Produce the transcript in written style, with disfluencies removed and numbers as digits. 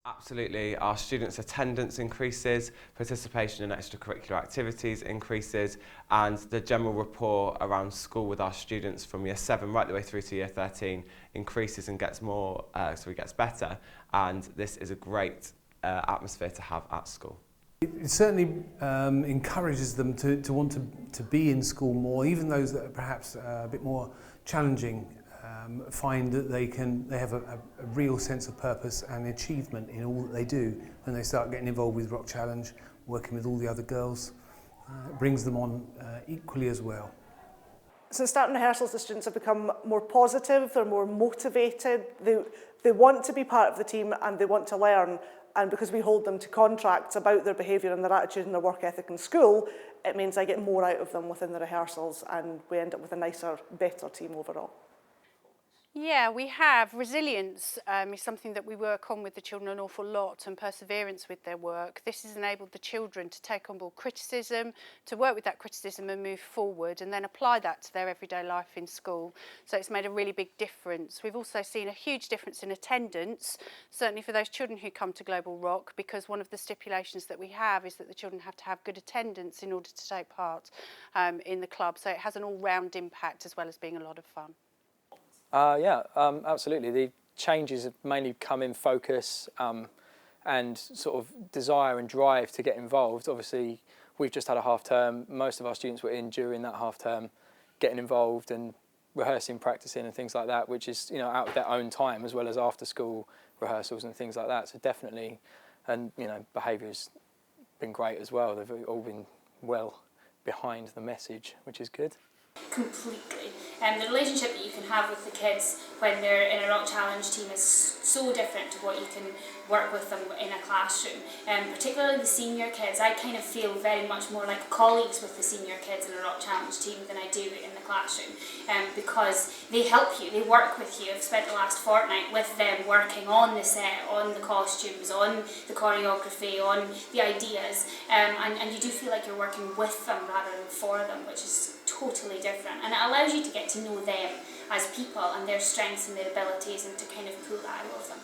Absolutely, our students' attendance increases, participation in extracurricular activities increases, and the general rapport around school with our students from year 7 right the way through to year 13 increases and gets more, so it gets better, and this is a great atmosphere to have at school. It certainly encourages them to want to be in school more, even those that are perhaps a bit more challenging. Find that they have a real sense of purpose and achievement in all that they do when they start getting involved with Rock Challenge, working with all the other girls. It brings them on equally as well. Since starting rehearsals, the students have become more positive, they're more motivated, they want to be part of the team and they want to learn, and because we hold them to contracts about their behaviour and their attitude and their work ethic in school, it means I get more out of them within the rehearsals and we end up with a nicer, better team overall. Yeah, we have. Resilience is something that we work on with the children an awful lot, and perseverance with their work. This has enabled the children to take on board criticism, to work with that criticism and move forward, and then apply that to their everyday life in school. So it's made a really big difference. We've also seen a huge difference in attendance, certainly for those children who come to Global Rock, because one of the stipulations that we have is that the children have to have good attendance in order to take part in the club. So it has an all-round impact as well as being a lot of fun. Absolutely. The changes have mainly come in focus and sort of desire and drive to get involved. Obviously, we've just had a half term. Most of our students were in during that half term, getting involved and rehearsing, practicing and things like that, which is, out of their own time as well as after school rehearsals and things like that. So definitely, and behaviour's been great as well. They've all been well behind the message, which is good. Completely. The relationship that you can have with the kids when they're in a Rock Challenge team is so different to what you can work with them in a classroom. Particularly the senior kids, I kind of feel very much more like colleagues with the senior kids in a Rock Challenge team than I do in the classroom, because they help you, they work with you. I've spent the last fortnight with them working on the set, on the costumes, on the choreography, on the ideas, and you do feel like you're working with them rather than for them, which is totally different, and it allows you to get to know them as people and their strengths and their abilities and to kind of pull that out of them.